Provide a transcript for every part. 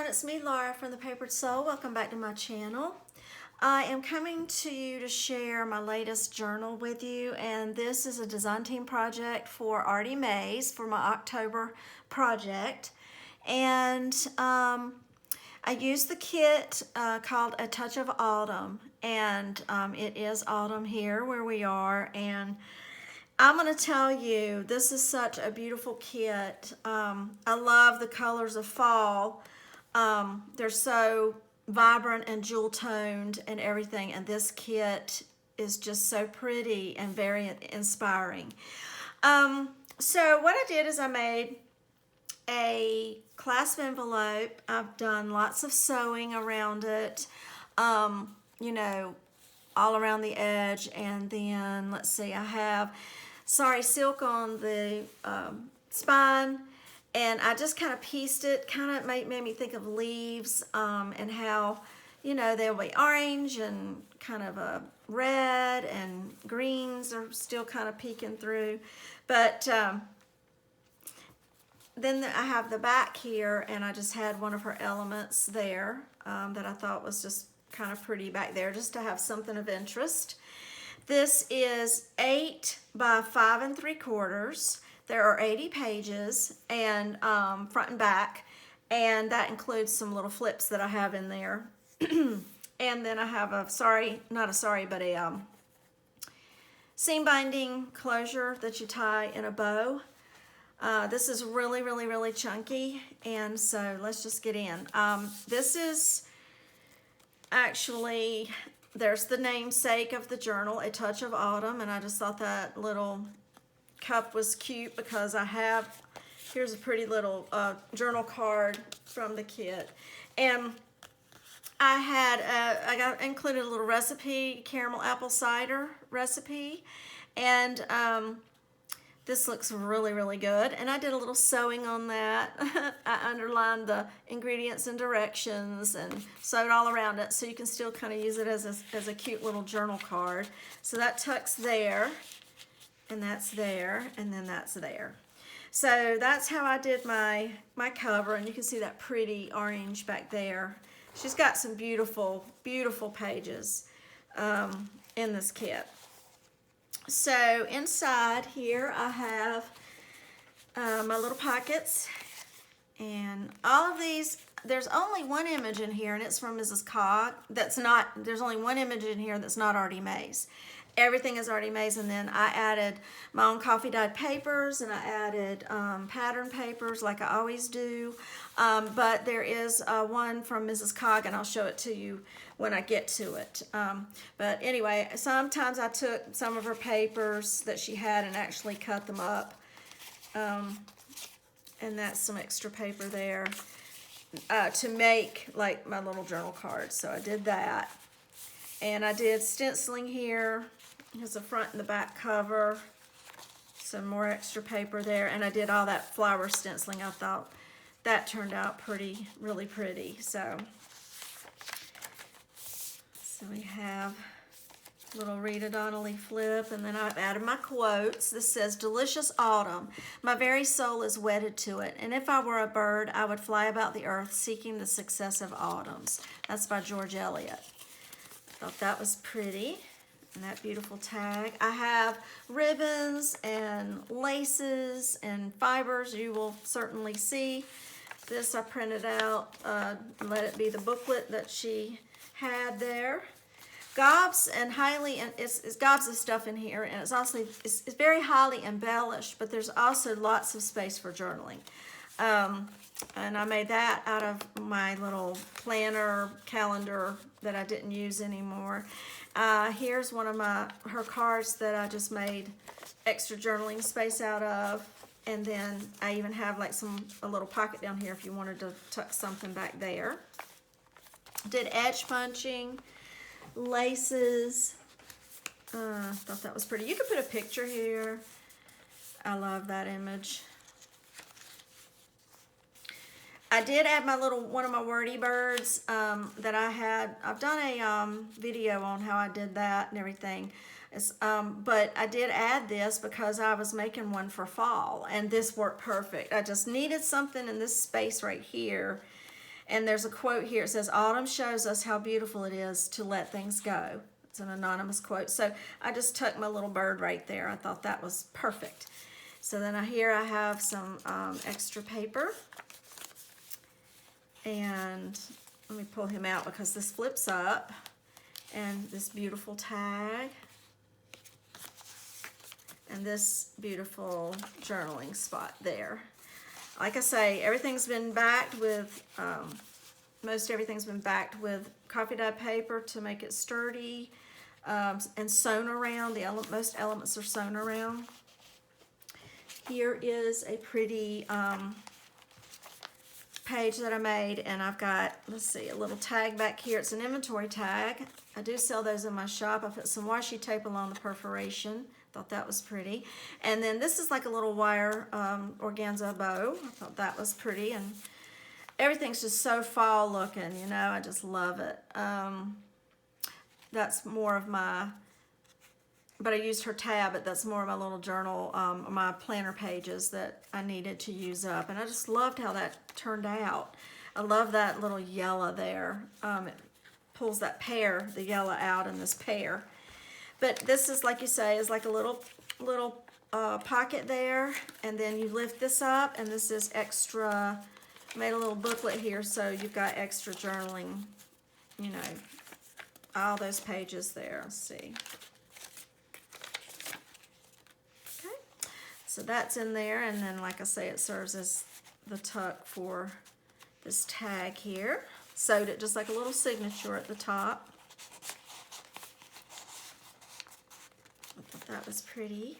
everyone, it's me Laura from The Papered Soul. Welcome back to my channel. I am coming to you to share my latest journal with you, and this is a design team project for Artymaze for my October project. And I used the kit called A Touch of Autumn, and it is autumn here where we are, and I'm going to tell you, this is such a beautiful kit. I love the colors of fall. They're so vibrant and jewel toned and everything, and this kit is just so pretty and very inspiring. So what I did is I made a clasp envelope. I've done lots of sewing around it, you know, all around the edge, and then let's see, I have sari silk on the spine, and I just kind of pieced it, kind of made me think of leaves, and how, you know, they'll be orange and kind of a red, and greens are still kind of peeking through. But then I have the back here, and I just had one of her elements there that I thought was just kind of pretty back there, just to have something of interest. This is 8 by 5 3/4. There are 80 pages, and front and back, and that includes some little flips that I have in there. And then I have a seam binding closure that you tie in a bow. This is really chunky, and so let's just get in. This is actually, there's the namesake of the journal, A Touch of Autumn, and I just thought that little cup was cute because here's a pretty little journal card from the kit. And I included a little recipe, caramel apple cider recipe, and this looks really good, and I did a little sewing on that. I underlined the ingredients and directions and sewed all around it, so you can still kind of use it as a cute little journal card. So that tucks there, and that's there, and then that's there. So that's how I did my cover, and you can see that pretty orange back there. She's got some beautiful pages in this kit. So inside here I have my little pockets, and all of these, there's only one image in here, and it's from Mrs. Cog. There's only one image in here that's not Artymaze. Everything is Artymaze, and then I added my own coffee dyed papers, and I added pattern papers like I always do. But there is one from Mrs. Cog, and I'll show it to you when I get to it. But anyway, sometimes I took some of her papers that she had and actually cut them up. And that's some extra paper there to make like my little journal cards. So I did that. And I did stenciling here. Here's the front and the back cover. Some more extra paper there. And I did all that flower stenciling. I thought that turned out really pretty. So we have a little Rita Donnelly flip, and then I've added my quotes. This says, "Delicious autumn. My very soul is wedded to it. And if I were a bird, I would fly about the earth seeking the successive autumns." That's by George Eliot. Thought that was pretty, and that beautiful tag. I have ribbons and laces and fibers you will certainly see. This I printed out, let it be the booklet that she had there. Gobs and it's gobs of stuff in here, and it's very highly embellished, but there's also lots of space for journaling. And I made that out of my little planner calendar that I didn't use anymore. Here's one of her cards that I just made extra journaling space out of. And then I even have like a little pocket down here if you wanted to tuck something back there. Did edge punching, laces. Thought that was pretty. You could put a picture here. I love that image. I did add one of my wordy birds that I had. I've done a video on how I did that and everything. But I did add this because I was making one for fall, and this worked perfect. I just needed something in this space right here, And there's a quote here. It says, "Autumn shows us how beautiful it is to let things go." It's an anonymous quote. So I just tucked my little bird right there. I thought that was perfect. So then here I have some extra paper. And let me pull him out because this flips up. And this beautiful tag. And this beautiful journaling spot there. Like I say, everything's been backed with, most everything's been backed with coffee dye paper to make it sturdy, and sewn around. Most elements are sewn around. Here is a pretty page that I made, and I've got, let's see, a little tag back here. It's an inventory tag. I do sell those in my shop. I put some washi tape along the perforation. Thought that was pretty. And then this is like a little wire organza bow. I thought that was pretty, and everything's just so fall looking, you know. I just love it. That's more of my, but I used her tab, but that's more of my little journal, my planner pages that I needed to use up. And I just loved how that turned out. I love that little yellow there. It pulls that pear, the yellow out in this pear. But this is, like you say, is like a little pocket there, and then you lift this up, and this is extra. Made a little booklet here, so you've got extra journaling, you know, all those pages there. Let's see. Okay, so that's in there, and then, like I say, it serves as the tuck for this tag here. Sewed it just like a little signature at the top. That was pretty.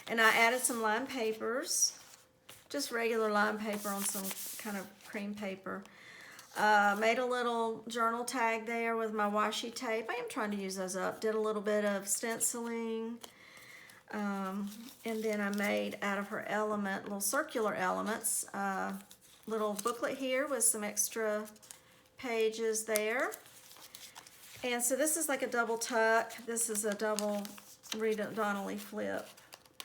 And I added some lined papers, just regular lined paper on some kind of cream paper. Made a little journal tag there with my washi tape. I am trying to use those up. Did a little bit of stenciling. And then I made out of her element, little circular elements, little booklet here with some extra pages there. And so this is like a double tuck. This is a double Rita Donnelly flip,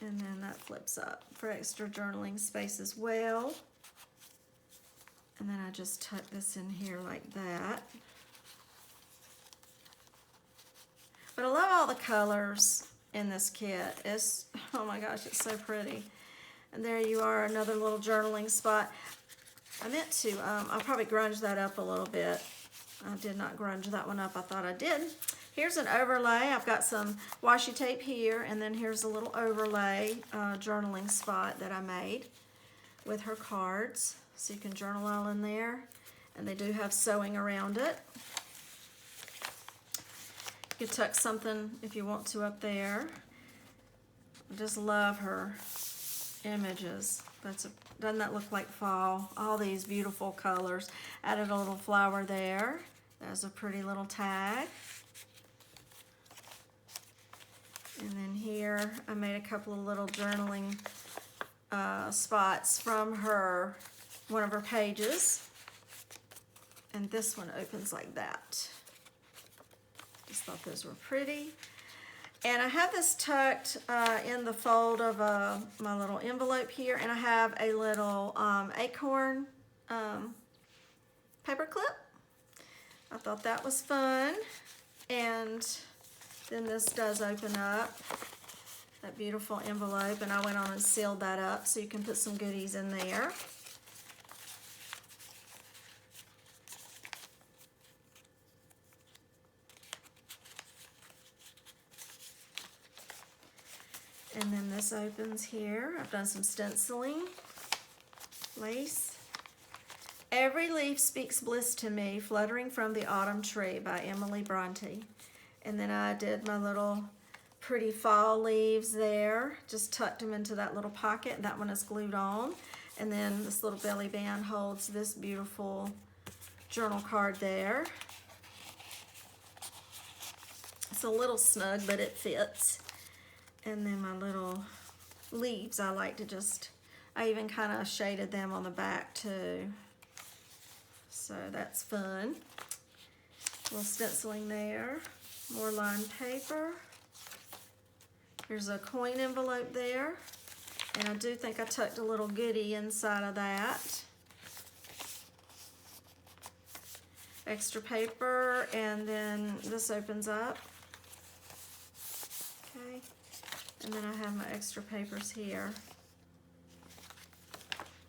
and then that flips up for extra journaling space as well. And then I just tuck this in here like that. But I love all the colors in this kit. It's, oh my gosh, it's so pretty. And there you are, another little journaling spot. I meant to, I'll probably grunge that up a little bit. I did not grunge that one up. I thought I did. Here's an overlay. I've got some washi tape here, and then here's a little overlay journaling spot that I made with her cards. So you can journal all in there. And they do have sewing around it. You could tuck something if you want to up there. I just love her images. Doesn't that look like fall? All these beautiful colors. Added a little flower there. There's a pretty little tag. And then here I made a couple of little journaling spots from one of her pages. And this one opens like that. Just thought those were pretty. And I have this tucked in the fold of my little envelope here, and I have a little acorn paper clip. I thought that was fun. And then this does open up, that beautiful envelope, and I went on and sealed that up so you can put some goodies in there. And then this opens here. I've done some stenciling, lace. Every leaf speaks bliss to me, fluttering from the autumn tree by Emily Bronte. And then I did my little pretty fall leaves there, just tucked them into that little pocket. That one is glued on. And then this little belly band holds this beautiful journal card there. It's a little snug, but it fits. And then my little leaves, I like to just, I even kind of shaded them on the back too. So that's fun. A little stenciling there. More lined paper. Here's a coin envelope there. And I do think I tucked a little goodie inside of that. extra paper, and then this opens up. Okay, and then I have my extra papers here.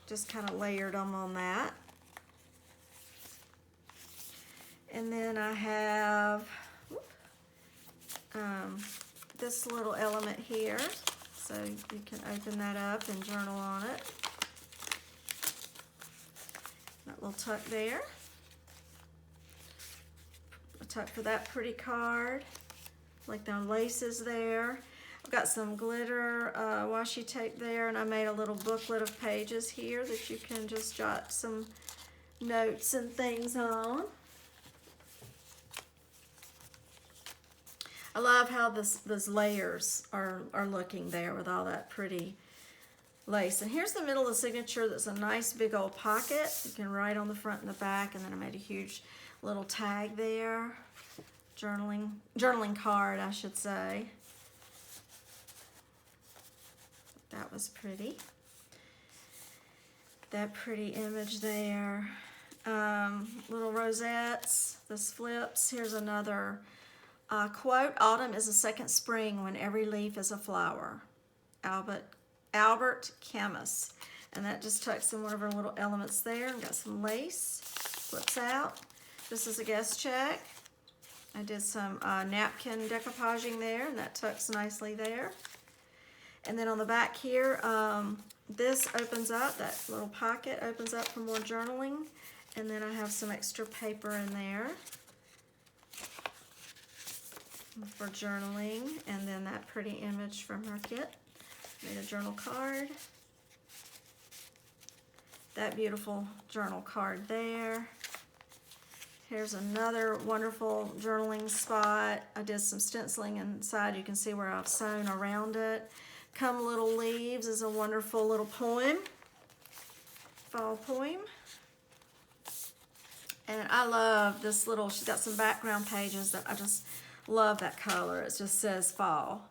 Just kind of layered them on that. And then I have this little element here, so you can open that up and journal on it. That little tuck there. A tuck for that pretty card, like the laces there. I've got some glitter washi tape there, and I made a little booklet of pages here that you can just jot some notes and things on. I love how those layers are looking there with all that pretty lace. And here's the middle of the signature that's a nice big old pocket. You can write on the front and the back, and then I made a huge little tag there. Journaling card, I should say. That was pretty. That pretty image there. Little rosettes, this flips. Here's another quote, "Autumn is a second spring when every leaf is a flower." Albert Camus. And that just tucks in one of our little elements there. And got some lace, flips out. This is a guest check. I did some napkin decoupaging there, and that tucks nicely there. And then on the back here, this opens up, that little pocket opens up for more journaling. And then I have some extra paper in there for journaling, and then that pretty image from her kit. Made a journal card. That beautiful journal card there. Here's another wonderful journaling spot. I did some stenciling inside. You can see where I've sewn around it. "Come Little Leaves" is a wonderful little poem, fall poem. And I love this little, she's got some background pages that I just love that color. It just says fall.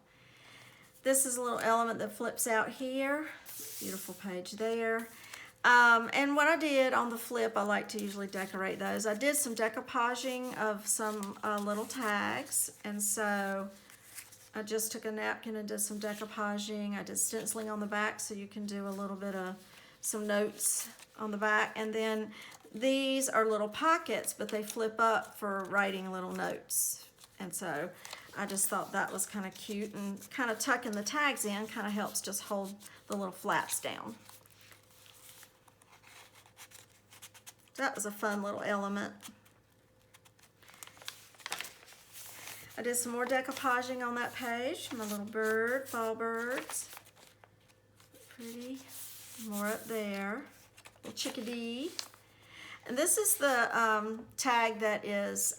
This is a little element that flips out here. Beautiful page there. And what I did on the flip, I like to usually decorate those. I did some decoupaging of some little tags. And so I just took a napkin and did some decoupaging. I did stenciling on the back, so you can do a little bit of some notes on the back. And then these are little pockets, but they flip up for writing little notes. And so I just thought that was kind of cute, and kind of tucking the tags in kind of helps just hold the little flaps down. That was a fun little element. I did some more decoupaging on that page. My little bird, fall birds. Pretty. More up there. Little chickadee. And this is the tag that is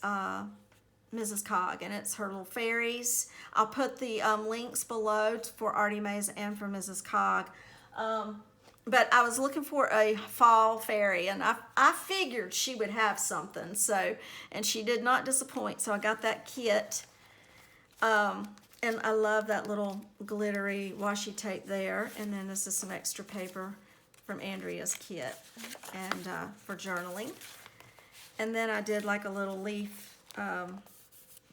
Mrs. Cog, and it's her little fairies. I'll put the links below for Artymaze and for Mrs. Cog. But I was looking for a fall fairy, and I figured she would have something. So, and she did not disappoint. So I got that kit, and I love that little glittery washi tape there. And then this is some extra paper from Andrea's kit, and for journaling. And then I did like a little leaf,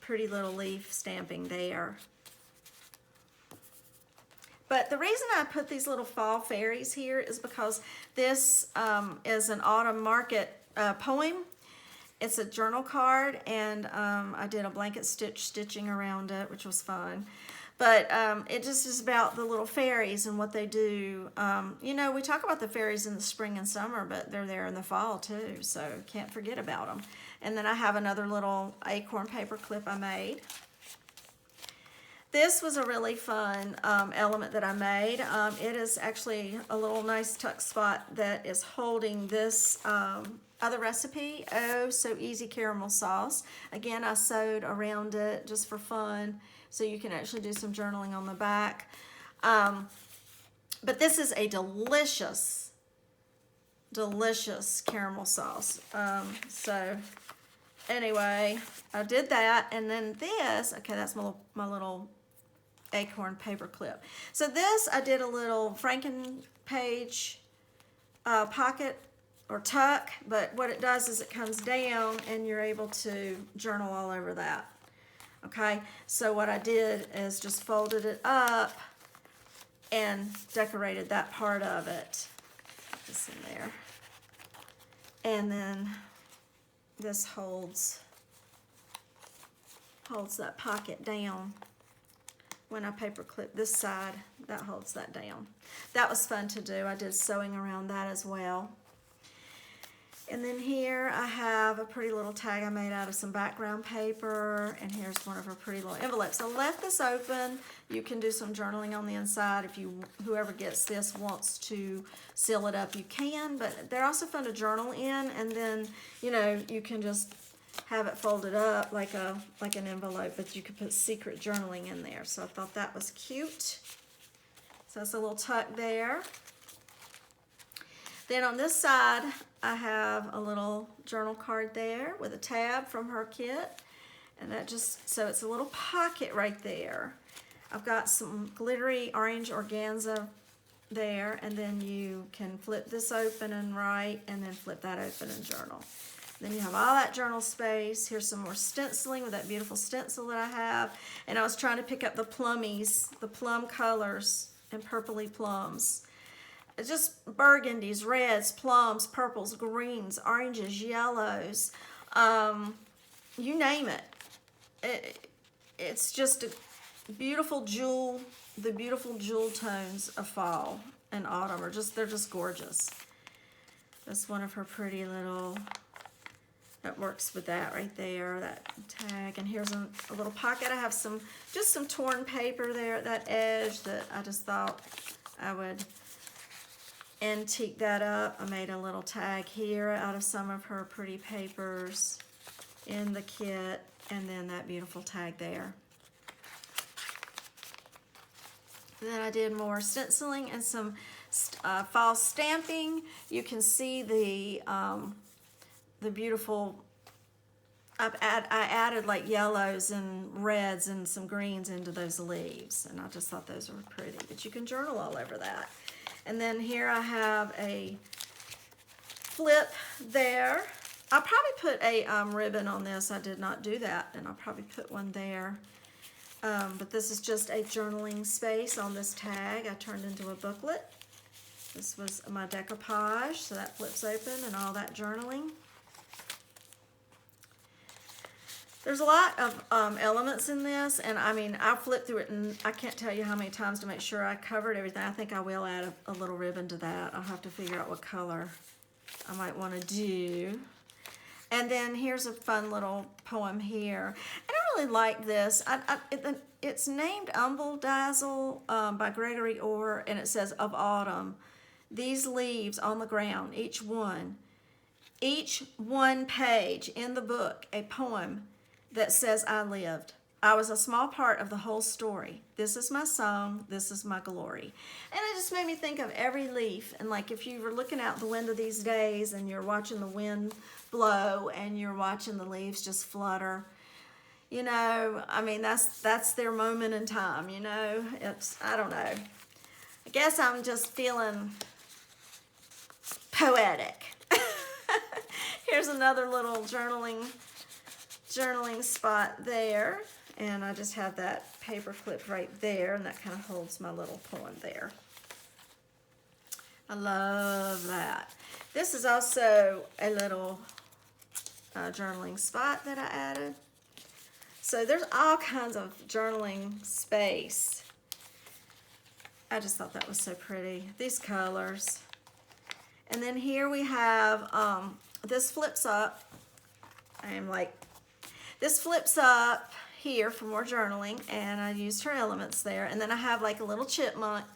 pretty little leaf stamping there. But the reason I put these little fall fairies here is because this is an autumn market poem. It's a journal card, and I did a blanket stitching around it, which was fun. But it just is about the little fairies and what they do. You know, we talk about the fairies in the spring and summer, but they're there in the fall too, so can't forget about them. And then I have another little acorn paper clip I made. This was a really fun element that I made. It is actually a little nice tuck spot that is holding this other recipe, Oh So Easy Caramel Sauce. Again, I sewed around it just for fun, so you can actually do some journaling on the back. But this is a delicious, delicious caramel sauce. So anyway, I did that, and then this, okay, that's my little acorn paper clip. So this, I did a little Franken page pocket or tuck, but what it does is it comes down and you're able to journal all over that. Okay, so what I did is just folded it up and decorated that part of it. Put this in there. And then this holds that pocket down. When I paper clip this side, that holds that down. That was fun to do. I did sewing around that as well. And then here I have a pretty little tag I made out of some background paper, and here's one of her pretty little envelopes. I left this open. You can do some journaling on the inside. If whoever gets this wants to seal it up, you can, but they're also fun to journal in, and then, you know, you can just have it folded up like an envelope, but you could put secret journaling in there. So I thought that was cute. So that's a little tuck there. Then on this side, I have a little journal card there with a tab from her kit. And that just, so it's a little pocket right there. I've got some glittery orange organza there, and then you can flip this open and write, and then flip that open and journal. Then you have all that journal space. Here's some more stenciling with that beautiful stencil that I have. And I was trying to pick up the plummies, the plum colors and purpley plums. It's just burgundies, reds, plums, purples, greens, oranges, yellows, you name it. It's just a beautiful jewel. The beautiful jewel tones of fall and autumn are they're just gorgeous. That's one of her pretty little, that works with that right there, that tag. And here's a little pocket. I have just some torn paper there at that edge that I just thought I would antique that up. I made a little tag here out of some of her pretty papers in the kit, and then that beautiful tag there. And then I did more stenciling and some fall stamping. You can see the beautiful, I added like yellows and reds and some greens into those leaves, and I just thought those were pretty, but you can journal all over that. And then here I have a flip there. I'll probably put a ribbon on this. I did not do that, and I'll probably put one there. But this is just a journaling space on this tag I turned into a booklet. This was my decoupage, so that flips open and all that journaling. There's a lot of elements in this, and I mean, I flipped through it, and I can't tell you how many times to make sure I covered everything. I think I will add a little ribbon to that. I'll have to figure out what color I might want to do. And then here's a fun little poem here. And I really like this. It's named Umble Dazzle by Gregory Orr, and it says, "Of autumn, these leaves on the ground, each one page in the book, a poem that says I lived. I was a small part of the whole story. This is my song, this is my glory." And it just made me think of every leaf. And like if you were looking out the window these days and you're watching the wind blow and you're watching the leaves just flutter, you know, I mean, that's their moment in time, you know. I don't know. I guess I'm just feeling poetic. Here's another little journaling spot there, and I just have that paper clip right there, and that kind of holds my little poem there. I love that. This is also a little journaling spot that I added. So there's all kinds of journaling space. I just thought that was so pretty. These colors. And then here we have, this flips up. This flips up here for more journaling, and I used her elements there. And then I have like a little chipmunk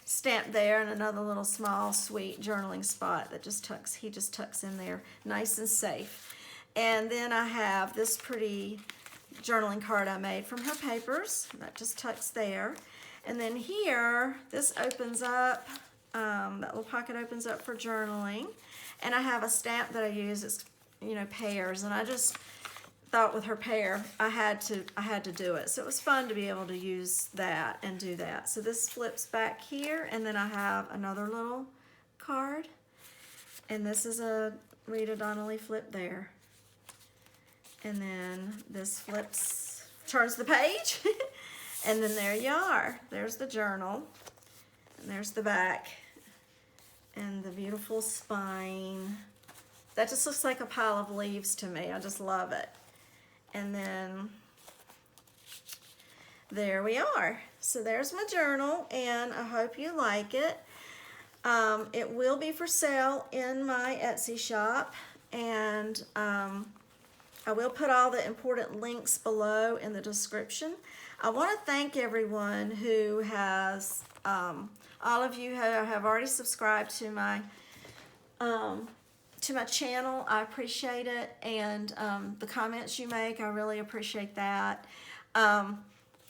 stamped there, and another little small sweet journaling spot that he just tucks in there nice and safe. And then I have this pretty journaling card I made from her papers that just tucks there. And then here, this opens up, that little pocket opens up for journaling. And I have a stamp that I use, it's, you know, pears, and I just thought with her pear, I had to do it. So it was fun to be able to use that and do that. So this flips back here, and then I have another little card. And this is a Rita Donnelly flip there. And then this flips, turns the page. And then there you are. There's the journal. And there's the back. And the beautiful spine. That just looks like a pile of leaves to me. I just love it. And then there we are. So there's my journal, and I hope you like it. It will be for sale in my Etsy shop, and I will put all the important links below in the description. I want to thank everyone who has, all of you who have already subscribed to my channel. I appreciate it, and the comments you make, I really appreciate that.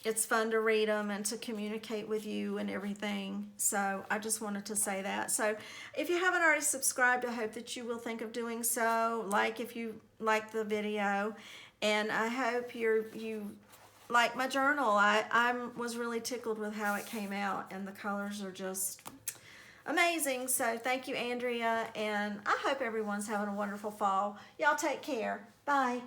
It's fun to read them and to communicate with you and everything. So I just wanted to say that. So if you haven't already subscribed, I hope that you will think of doing so. Like if you like the video, and I hope you like my journal. I was really tickled with how it came out, and the colors are just amazing. So thank you, Andrea, and I hope everyone's having a wonderful fall. Y'all take care. Bye.